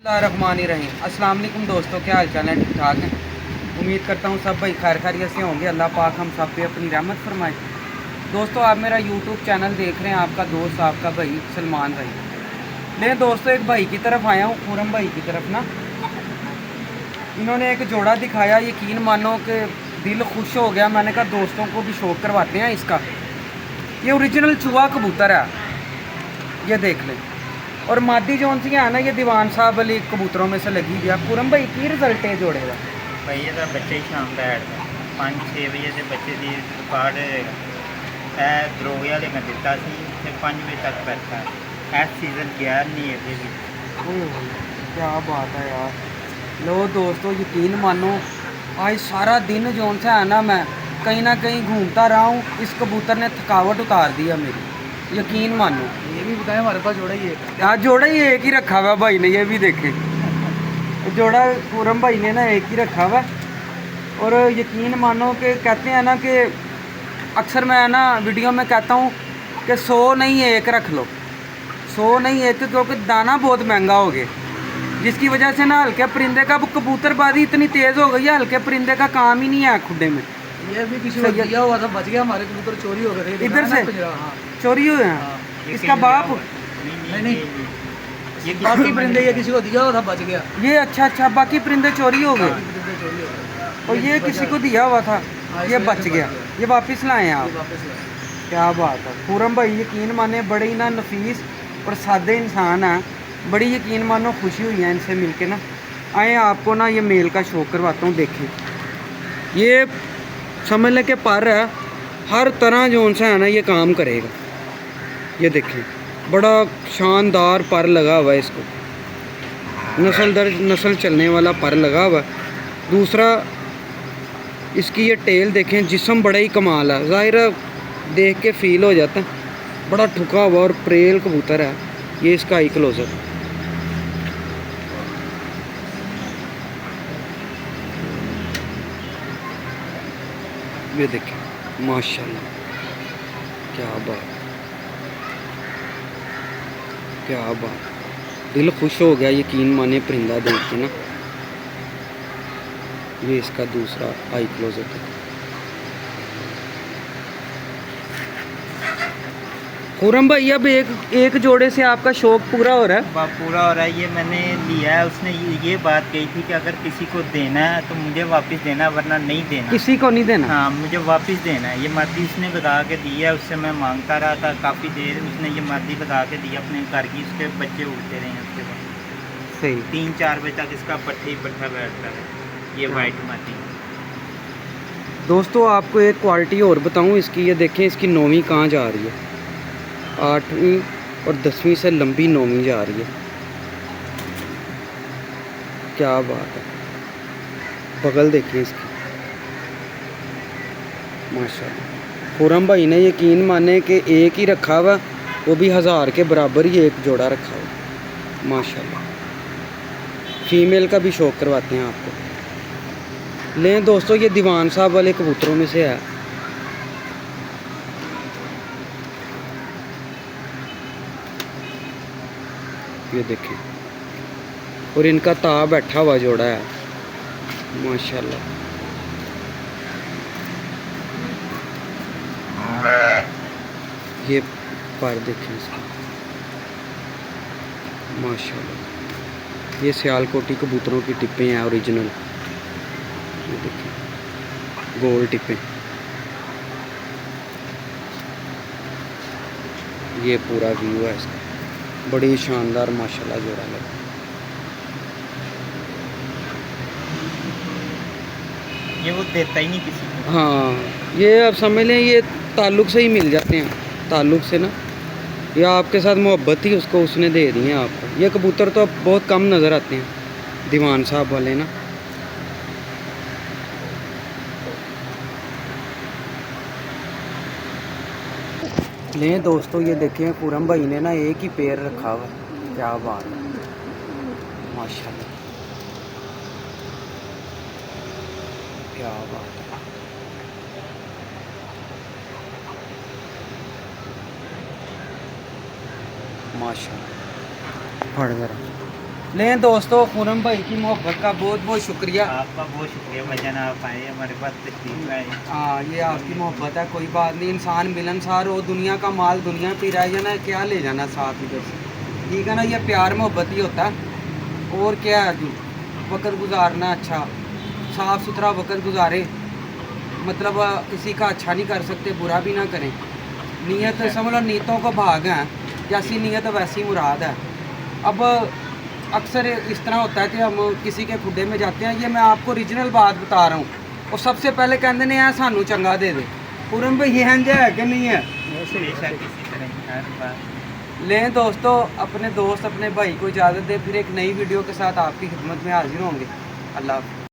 बिस्मिल्लाहिर्रहमानिर्रहीम। अस्सलाम वालेकुम दोस्तों, क्या हाल चाल है? ठीक ठाक हैं। उम्मीद करता हूँ सब भाई खैर खैरियत से होंगे। अल्लाह पाक हम सब पे अपनी रहमत फरमाए। दोस्तों, आप मेरा यूट्यूब चैनल देख रहे हैं, आपका दोस्त आपका भाई सलमान भाई। मैं दोस्तों एक भाई की तरफ आया हूँ, खुरम भाई की तरफ ना। इन्होंने एक जोड़ा दिखाया, यकीन मानो कि दिल खुश हो गया। मैंने कहा दोस्तों को भी शौक करवाते हैं इसका। ये ओरिजिनल चूहा कबूतर है, ये देख लें। और मादी जोन सी है ना, ये दीवान साहब वाली कबूतरों में से लगी गया। पूरम भाई की रिजल्ट है जोड़े का? भाई ये तो बच्चे ही शाम बैठ 5-6 बजे से बच्चे की रिकॉर्ड दरोगे वाले मैं दिता सी ते 5 बजे तक बैठा है। सीजन गया नहीं है भी। क्या बात है यार। लो दोस्तों, यकीन मानो आज सारा दिन जोन से है ना, मैं कहीं ना कहीं घूमता रहा हूँ। इस कबूतर ने थकावट उतार दिया मेरी, यकीन मानो। ये भी बताएं, हमारे पास जोड़ा ही है। आज जोड़ा ही एक ही रखा हुआ भाई ने, ये भी देखे जोड़ा पूरम भाई ने ना एक ही रखा हुआ। और यकीन मानो कि कहते हैं ना कि अक्सर मैं ना वीडियो में कहता हूँ कि 100 नहीं एक रख लो, 100 नहीं एक, क्योंकि दाना बहुत महंगा हो गया, जिसकी वजह से ना हल्के परिंदे का कबूतरबाजी इतनी तेज़ हो गई है, हल्के परिंदे का काम ही नहीं है खुडे में। ये भी किसी को दिया हुआ था, बच गया। हमारे कबूतर चोरी हो गए थे इधर से हाँ। चोरी हुए हैं। हाँ। इसका बाप नहीं ये बाकी परिंदे ये किसी को दिया हुआ था, बच गया। ये अच्छा, बाकी परिंदे चोरी हो गए परिंदे चोरी हो गए और ये किसी को दिया हुआ था, ये बच गया। ये वापस लाए हैं आप? वापस लाए। क्या बात है पूरम भाई, यकीन माने बड़े ही ना नफीस और सादे इंसान हैं। बड़ी यकीन मानो खुशी हुई है इनसे मिलके ना। आए आपको ना ये मेल का शौक करवाता हूँ। देखें, ये समझ लें कि पर है, हर तरह जो उनसे है ना ये काम करेगा। ये देखें, बड़ा शानदार पर लगा हुआ है इसको, नस्ल दर नस्ल चलने वाला पर लगा हुआ है। दूसरा इसकी ये टेल देखें, जिस्म बड़ा ही कमाल है, ज़ाहिर है देख के फील हो जाता है। बड़ा ठुका हुआ और प्रेल कबूतर है। ये इसका आई क्लोजर, ये देखें माशाल्लाह, क्या बात, क्या बात। दिल खुश हो गया यकीन माने परिंदा देख के ना। ये इसका दूसरा आई क्लोजर है। खुरम भाई, अब एक जोड़े से आपका शौक पूरा हो रहा है? पूरा हो रहा है। ये मैंने लिया है, उसने ये बात कही थी कि अगर किसी को देना है तो मुझे वापस देना, वरना नहीं देना। किसी को नहीं देना? हाँ, मुझे वापस देना है। ये मादी उसने लगा के दी है, उससे मैं मांगता रहा था काफ़ी देर। उसने ये मादी लगा के दी अपने घर की, उसके बच्चे उड़ते रहे हैं उसके बाद। सही 3-4 बजे तक इसका पट्टे ही पट्टा बैठता है, ये वाइट मादी। दोस्तों, आपको एक क्वालिटी और बताऊं इसकी। ये देखें, इसकी नौवीं कहाँ जा रही है, 8वीं और 10वीं से लंबी 9वीं जा रही है। क्या बात है। बगल देखिए इसकी, माशाल्लाह। खुरम भाई ने यकीन माने कि एक ही रखा हुआ, वो भी 1000 के बराबर ही एक जोड़ा रखा हुआ माशाल्लाह। फीमेल का भी शौक करवाते हैं आपको। लें दोस्तों, ये दीवान साहब वाले कबूतरों में से है। ये देखें, और इनका ता बैठा हुआ जोड़ा है माशाल्लाह। ये पर देखें इसका माशाल्लाह। ये सियालकोटी कबूतरों की टिप्पे हैं ओरिजिनल। ये देखें, गोल टिप्पे। ये पूरा व्यू है इसका, बड़ी शानदार माशाल्लाह जोड़ा लगा। ये वो देता ही नहीं किसी को। हाँ, ये आप समझ लें, ये ताल्लुक़ से ही मिल जाते हैं, ताल्लुक़ से ना। या आपके साथ मोहब्बत थी उसको, उसने दे दी है आपको। ये कबूतर तो अब बहुत कम नज़र आते हैं, दीवान साहब वाले ना। ले दोस्तों, ये देखें, पूरम भाई ने ना एक ही पैर रखा हुआ। क्या बात है माशाल्लाह, क्या बात है। माशाल्लाह, फड़ जरा। लें दोस्तों, खुरम भाई की मोहब्बत का बहुत बहुत शुक्रिया। आपका बहुत शुक्रिया भाईजान, आप आए हमारे पास तशरीफ लाए। हाँ, ये आपकी मोहब्बत है, कोई बात नहीं। इंसान मिलनसार हो, दुनिया का माल दुनिया पे रह जाना, क्या ले जाना साथ इधर से, ठीक है ना। ये प्यार मोहब्बत ही होता है, और क्या है जी। वक्त गुजारना अच्छा, साफ़ सुथरा वक्त गुजारे, मतलब किसी का अच्छा नहीं कर सकते, बुरा भी ना करें। नीयत समझ लो, नीयतों को भाग है, जैसी नीयत वैसी मुराद है। अब अक्सर इस तरह होता है कि हम किसी के खुडे में जाते हैं, ये मैं आपको ओरिजिनल बात बता रहा हूँ, और सबसे पहले कहते हैं सानू चंगा दे दे। पूरन भाई ये है कि नहीं है? बेशक किसी तरह हर बात। लें दोस्तों, अपने दोस्त अपने भाई को इजाज़त दे, फिर एक नई वीडियो के साथ आपकी खिदमत में हाजिर होंगे। अल्लाह हाफ़िज़।